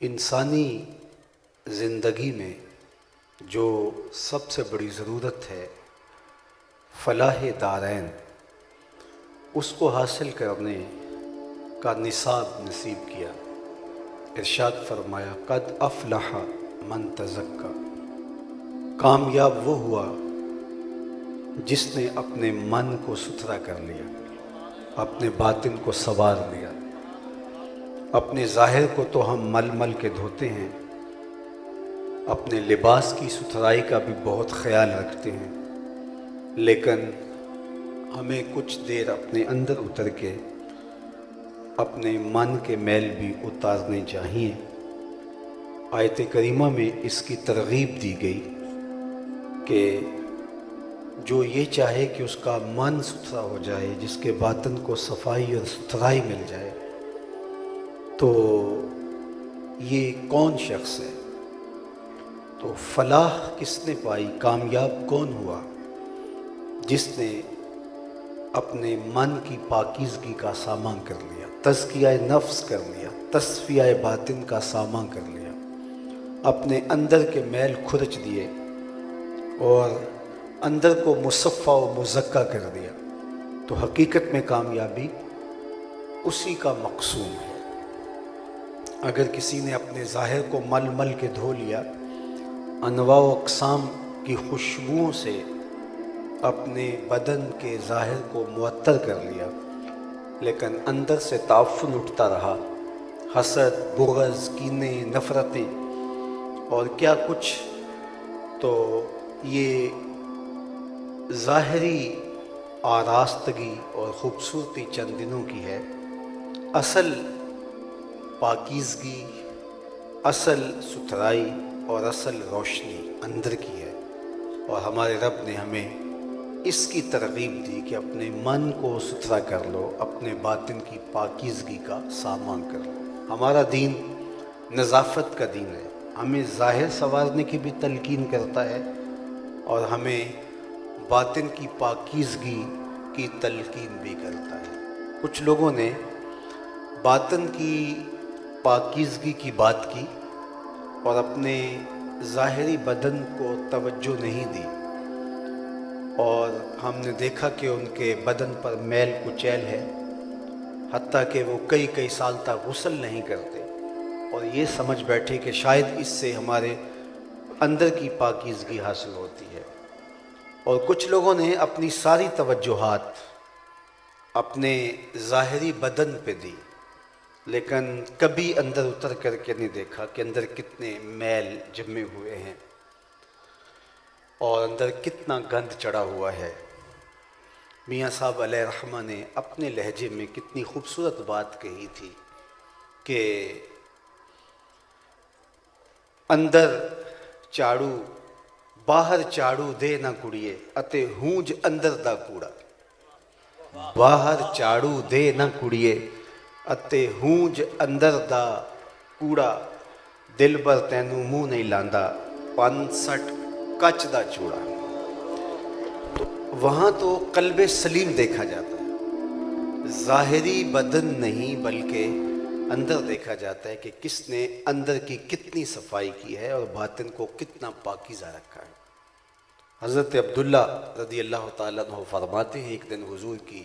انسانی زندگی میں جو سب سے بڑی ضرورت ہے فلاح دارین، اس کو حاصل کرنے کا نصاب نصیب کیا۔ ارشاد فرمایا قد افلح من تزکا، کامیاب وہ ہوا جس نے اپنے من کو ستھرا کر لیا، اپنے باطن کو سنوار لیا۔ اپنے ظاہر کو تو ہم مل مل کے دھوتے ہیں، اپنے لباس کی ستھرائی کا بھی بہت خیال رکھتے ہیں، لیکن ہمیں کچھ دیر اپنے اندر اتر کے اپنے من کے میل بھی اتارنے چاہیے۔ آیت کریمہ میں اس کی ترغیب دی گئی کہ جو یہ چاہے کہ اس کا من ستھرا ہو جائے، جس کے باطن کو صفائی اور ستھرائی مل جائے، تو یہ کون شخص ہے؟ تو فلاح کس نے پائی، کامیاب کون ہوا؟ جس نے اپنے من کی پاکیزگی کا سامان کر لیا، تزکیہ نفس کر لیا، تصفیہ باطن کا سامان کر لیا، اپنے اندر کے میل کھرچ دیے اور اندر کو مصفہ و مزکہ کر دیا۔ تو حقیقت میں کامیابی اسی کا مقصود ہے۔ اگر کسی نے اپنے ظاہر کو مل مل کے دھو لیا، انواع و اقسام کی خوشبوؤں سے اپنے بدن کے ظاہر کو معطر کر لیا، لیکن اندر سے تعفن اٹھتا رہا، حسد، بغض، کینے، نفرتیں اور کیا کچھ، تو یہ ظاہری آراستگی اور خوبصورتی چند دنوں کی ہے۔ اصل پاکیزگی، اصل ستھرائی اور اصل روشنی اندر کی ہے، اور ہمارے رب نے ہمیں اس کی ترغیب دی کہ اپنے من کو ستھرا کر لو، اپنے باطن کی پاکیزگی کا سامان کر لو۔ ہمارا دین نظافت کا دین ہے، ہمیں ظاہر سنوارنے کی بھی تلقین کرتا ہے اور ہمیں باطن کی پاکیزگی کی تلقین بھی کرتا ہے۔ کچھ لوگوں نے باطن کی پاکیزگی کی بات کی اور اپنے ظاہری بدن کو توجہ نہیں دی، اور ہم نے دیکھا کہ ان کے بدن پر میل کچیل ہے، حتیٰ کہ وہ کئی سال تک غسل نہیں کرتے، اور یہ سمجھ بیٹھے کہ شاید اس سے ہمارے اندر کی پاکیزگی حاصل ہوتی ہے۔ اور کچھ لوگوں نے اپنی ساری توجہات اپنے ظاہری بدن پہ دی، لیکن کبھی اندر اتر کر کے نہیں دیکھا کہ اندر کتنے میل جمے ہوئے ہیں اور اندر کتنا گند چڑھا ہوا ہے۔ میاں صاحب علیہ رحمہ نے اپنے لہجے میں کتنی خوبصورت بات کہی تھی کہ اندر چاڑو باہر چاڑو دے نہ کڑیے اتے ہونج اندر دا کوڑا، باہر چاڑو دے نہ کڑیے اتے ہونج اندر دا کوڑا، دل بر تینوں منہ نہیں لاندا 65 کچ دا چوڑا۔ تو وہاں تو قلب سلیم دیکھا جاتا ہے، ظاہری بدن نہیں بلکہ اندر دیکھا جاتا ہے کہ کس نے اندر کی کتنی صفائی کی ہے اور باطن کو کتنا پاکیزہ رکھا ہے۔ حضرت عبداللہ رضی اللہ تعالیٰ عنہ فرماتے ہیں، ایک دن حضور کی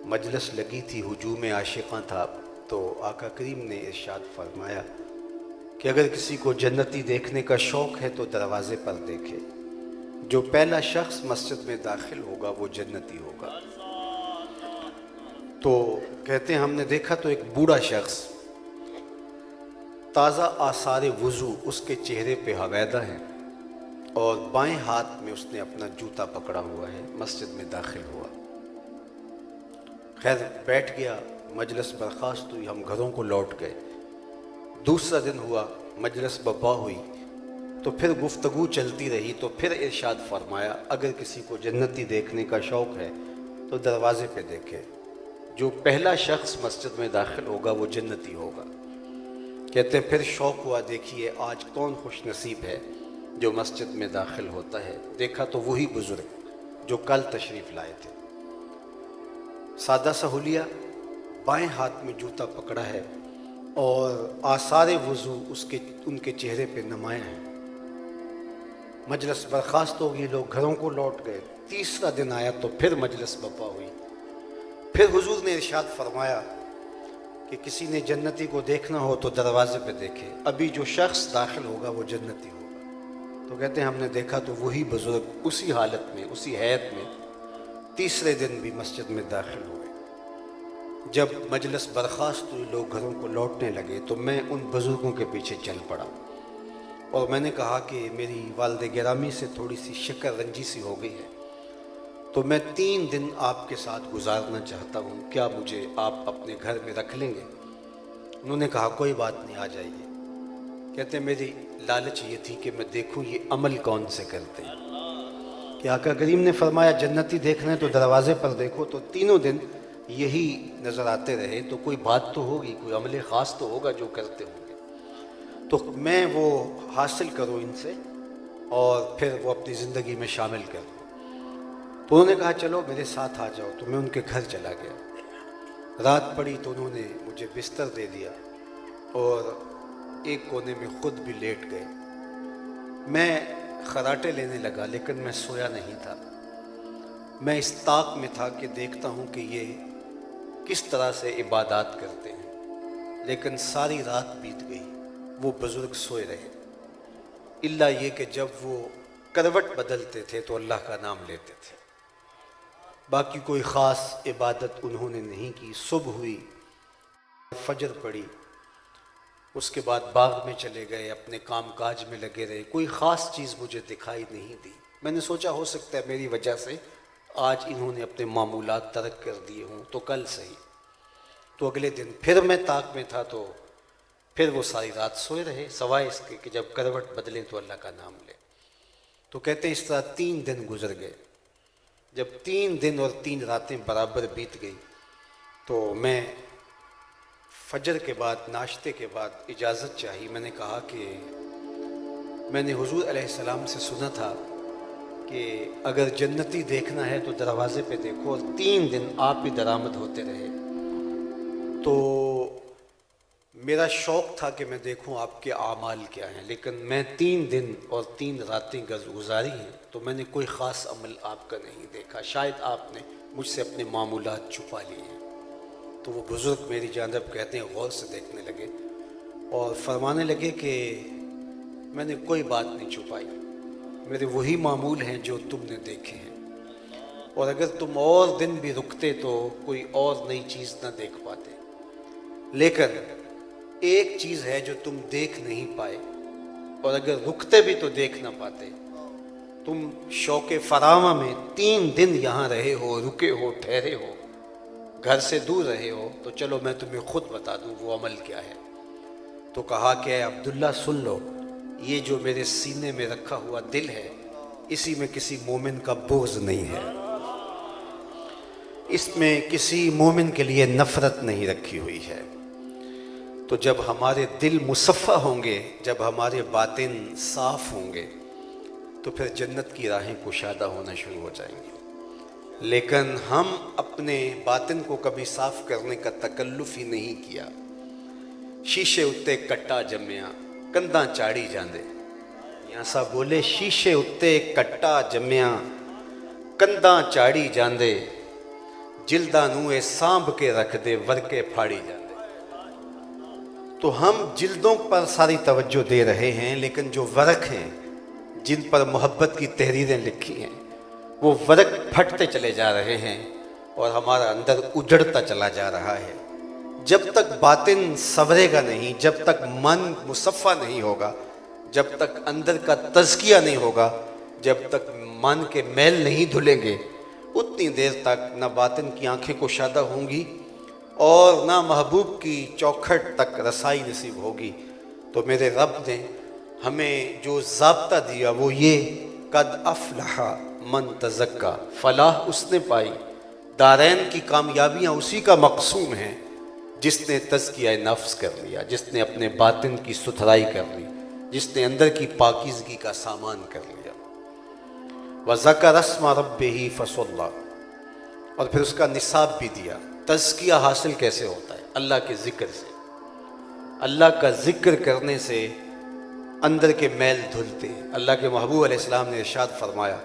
مجلس لگی تھی، ہجوم عاشقاں تھا، تو آقا کریم نے ارشاد فرمایا کہ اگر کسی کو جنتی دیکھنے کا شوق ہے تو دروازے پر دیکھے، جو پہلا شخص مسجد میں داخل ہوگا وہ جنتی ہوگا۔ تو کہتے ہیں ہم نے دیکھا تو ایک بوڑھا شخص، تازہ آثار وضو اس کے چہرے پہ حویدہ ہیں، اور بائیں ہاتھ میں اس نے اپنا جوتا پکڑا ہوا ہے، مسجد میں داخل ہوا۔ خیر بیٹھ گیا، مجلس برخاست ہوئی، ہم گھروں کو لوٹ گئے۔ دوسرا دن ہوا، مجلس برپا ہوئی، تو پھر گفتگو چلتی رہی، تو پھر ارشاد فرمایا اگر کسی کو جنتی دیکھنے کا شوق ہے تو دروازے پہ دیکھے، جو پہلا شخص مسجد میں داخل ہوگا وہ جنتی ہوگا۔ کہتے ہیں پھر شوق ہوا، دیکھیے آج کون خوش نصیب ہے جو مسجد میں داخل ہوتا ہے۔ دیکھا تو وہی بزرگ جو کل تشریف لائے تھے، سادہ سا حلیہ، بائیں ہاتھ میں جوتا پکڑا ہے اور آثار وضو ان کے چہرے پہ نمایاں ہیں۔ مجلس برخاست ہو گئی، لوگ گھروں کو لوٹ گئے۔ تیسرا دن آیا تو پھر مجلس برپا ہوئی۔ پھر حضور نے ارشاد فرمایا کہ کسی نے جنتی کو دیکھنا ہو تو دروازے پہ دیکھے، ابھی جو شخص داخل ہوگا وہ جنتی ہوگا۔ تو کہتے ہیں ہم نے دیکھا تو وہی بزرگ اسی حالت میں، اسی حیت میں تیسرے دن بھی مسجد میں داخل ہوئے۔ جب مجلس برخاست ہوئی، لوگ گھروں کو لوٹنے لگے تو میں ان بزرگوں کے پیچھے چل پڑا اور میں نے کہا کہ میری والد گرامی سے تھوڑی سی شکر رنجی سی ہو گئی ہے، تو میں 3 دن آپ کے ساتھ گزارنا چاہتا ہوں، کیا مجھے آپ اپنے گھر میں رکھ لیں گے؟ انہوں نے کہا کوئی بات نہیں، آ جائیے۔ کہتے ہیں میری لالچ یہ تھی کہ میں دیکھوں یہ عمل کون سے کرتے ہیں، کہ آقا کریم نے فرمایا جنتی دیکھنا ہے تو دروازے پر دیکھو، تو تینوں دن یہی نظر آتے رہے تو کوئی بات تو ہوگی، کوئی عمل خاص تو ہوگا جو کرتے ہوں گے، تو میں وہ حاصل کروں ان سے اور پھر وہ اپنی زندگی میں شامل کروں۔ تو انہوں نے کہا چلو میرے ساتھ آ جاؤ، تو میں ان کے گھر چلا گیا۔ رات پڑی تو انہوں نے مجھے بستر دے دیا اور ایک کونے میں خود بھی لیٹ گئے۔ میں خراٹے لینے لگا لیکن میں سویا نہیں تھا، میں اس طاق میں تھا کہ دیکھتا ہوں کہ یہ کس طرح سے عبادات کرتے ہیں، لیکن ساری رات بیت گئی، وہ بزرگ سوئے رہے، الا یہ کہ جب وہ کروٹ بدلتے تھے تو اللہ کا نام لیتے تھے۔ باقی کوئی خاص عبادت انہوں نے نہیں کی۔ صبح ہوئی، فجر پڑی، اس کے بعد باغ میں چلے گئے، اپنے کام کاج میں لگے رہے، کوئی خاص چیز مجھے دکھائی نہیں دی۔ میں نے سوچا ہو سکتا ہے میری وجہ سے آج انہوں نے اپنے معمولات ترک کر دیے ہوں، تو کل صحیح۔ تو اگلے دن پھر میں طاق میں تھا تو پھر وہ ساری رات سوئے رہے، سوائے اس کے کہ جب کروٹ بدلیں تو اللہ کا نام لے۔ تو کہتے ہیں اس طرح 3 دن گزر گئے۔ جب 3 دن اور 3 راتیں برابر بیت گئی تو میں فجر کے بعد، ناشتے کے بعد اجازت چاہی۔ میں نے کہا کہ میں نے حضور علیہ السلام سے سنا تھا کہ اگر جنتی دیکھنا ہے تو دروازے پہ دیکھو، اور 3 دن آپ ہی درآمد ہوتے رہے، تو میرا شوق تھا کہ میں دیکھوں آپ کے اعمال کیا ہیں، لیکن میں 3 دن اور 3 راتیں گزاری ہیں تو میں نے کوئی خاص عمل آپ کا نہیں دیکھا، شاید آپ نے مجھ سے اپنے معمولات چھپا لیے ہیں۔ تو وہ بزرگ میری جانب کہتے ہیں غور سے دیکھنے لگے اور فرمانے لگے کہ میں نے کوئی بات نہیں چھپائی، میرے وہی معمول ہیں جو تم نے دیکھے ہیں، اور اگر تم اور دن بھی رکتے تو کوئی اور نئی چیز نہ دیکھ پاتے، لیکن ایک چیز ہے جو تم دیکھ نہیں پائے، اور اگر رکتے بھی تو دیکھ نہ پاتے۔ تم شوق فراواں میں 3 دن یہاں رہے ہو، رکے ہو، ٹھہرے ہو، گھر سے دور رہے ہو، تو چلو میں تمہیں خود بتا دوں وہ عمل کیا ہے۔ تو کہا کہ اے عبداللہ سن لو، یہ جو میرے سینے میں رکھا ہوا دل ہے، اسی میں کسی مومن کا بغض نہیں ہے، اس میں کسی مومن کے لیے نفرت نہیں رکھی ہوئی ہے۔ تو جب ہمارے دل مصفح ہوں گے، جب ہمارے باطن صاف ہوں گے، تو پھر جنت کی راہیں کشادہ ہونا شروع ہو جائیں گی۔ لیکن ہم اپنے باطن کو کبھی صاف کرنے کا تکلف ہی نہیں کیا۔ شیشے اتے کٹا جمیا کنداں چاڑی جاندے، یہاں سا بولے شیشے اتے کٹا جمیا کنداں چاڑی جاندے، جلداں نوے سانب کے رکھ دے ورکے پھاڑی جاندے۔ تو ہم جلدوں پر ساری توجہ دے رہے ہیں، لیکن جو ورق ہیں جن پر محبت کی تحریریں لکھی ہیں، وہ ورق پھٹتے چلے جا رہے ہیں اور ہمارا اندر اجڑتا چلا جا رہا ہے۔ جب تک باطن سنورے گا نہیں، جب تک من مصفح نہیں ہوگا، جب تک اندر کا تزکیہ نہیں ہوگا، جب تک من کے میل نہیں دھلیں گے، اتنی دیر تک نہ باطن کی آنکھیں کشادہ ہوں گی اور نہ محبوب کی چوکھٹ تک رسائی نصیب ہوگی۔ تو میرے رب نے ہمیں جو ضابطہ دیا وہ یہ، قد افلح من تزکا، فلاح اس نے پائی، دارین کی کامیابیاں اسی کا مقسوم ہیں جس نے تزکیہ نفس کر لیا، جس نے اپنے باطن کی ستھرائی کر لی، جس نے اندر کی پاکیزگی کا سامان کر لیا۔ وَذَكَرَ اسْمَ رَبِّهِ فَصَلَّى، اور پھر اس کا نصاب بھی دیا۔ تزکیہ حاصل کیسے ہوتا ہے؟ اللہ کے ذکر سے۔ اللہ کا ذکر کرنے سے اندر کے میل دھلتے ہیں۔ اللہ کے محبوب علیہ السلام نے ارشاد فرمایا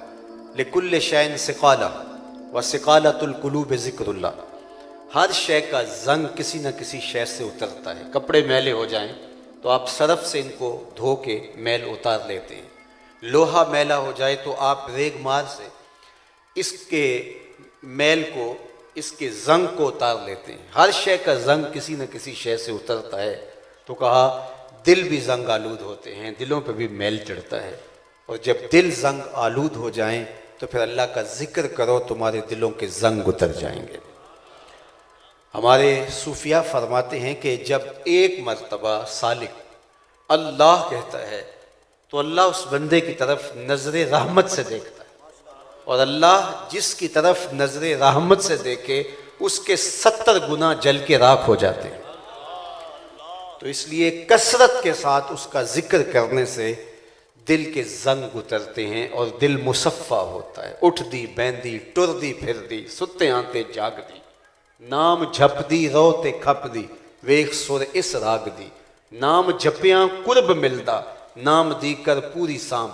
لِكُلِّ شَيْءٍ ثِقَالَةٌ وَثِقَالَةُ الْقُلُوبِ ذِكْرُ اللَّهِ۔ ہر شے کا زنگ کسی نہ کسی شے سے اترتا ہے۔ کپڑے میلے ہو جائیں تو آپ سرف سے ان کو دھو کے میل اتار لیتے ہیں۔ لوہا میلا ہو جائے تو آپ ریگ مار سے اس کے میل کو، اس کے زنگ کو اتار لیتے ہیں۔ ہر شے کا زنگ کسی نہ کسی شے سے اترتا ہے۔ تو کہا دل بھی زنگ آلود ہوتے ہیں، دلوں پہ بھی میل چڑھتا ہے، اور جب دل زنگ آلود ہو جائیں تو پھر اللہ کا ذکر کرو، تمہارے دلوں کے زنگ اتر جائیں گے۔ ہمارے صوفیاء فرماتے ہیں کہ جب ایک مرتبہ سالک اللہ کہتا ہے تو اللہ اس بندے کی طرف نظر رحمت سے دیکھتا ہے، اور اللہ جس کی طرف نظر رحمت سے دیکھے اس کے 70 گنا جل کے راکھ ہو جاتے ہیں۔ تو اس لیے کثرت کے ساتھ اس کا ذکر کرنے سے دل کے زنگ اترتے ہیں اور دل مصفا ہوتا ہے۔ اٹھ دی بیندی ٹر دی پھر دی ستے آنتے جاگ دی، نام جھپ دی رو تے کھپ دی ویخ سر اس راگ دی، نام جھپیاں قرب ملدا نام دی کر پوری سام،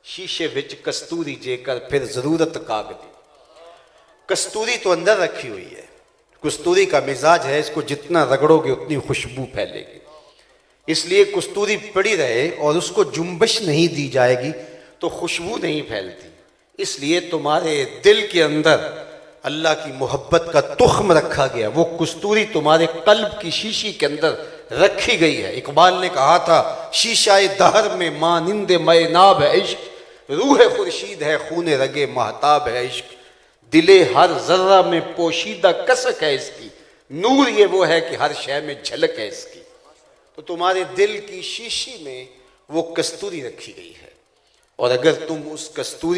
شیشے وچ کستوری جے کر پھر ضرورت کاگ دی۔ کستوری تو اندر رکھی ہوئی ہے، کستوری کا مزاج ہے، اس کو جتنا رگڑو گے اتنی خوشبو پھیلے گی، اس لیے کستوری پڑی رہے اور اس کو جنبش نہیں دی جائے گی تو خوشبو نہیں پھیلتی۔ اس لیے تمہارے دل کے اندر اللہ کی محبت کا تخم رکھا گیا، وہ کستوری تمہارے قلب کی شیشی کے اندر رکھی گئی ہے۔ اقبال نے کہا تھا شیشہ دہر میں مانند مے ناب ہے عشق، روح خورشید ہے خون رگے مہتاب ہے عشق، دلے ہر ذرہ میں پوشیدہ کسک ہے اس کی، نور یہ وہ ہے کہ ہر شے میں جھلک ہے اس کی۔ تو تمہارے دل کی شیشی میں وہ کستوری رکھی گئی ہے، اور اگر تم اس کستوری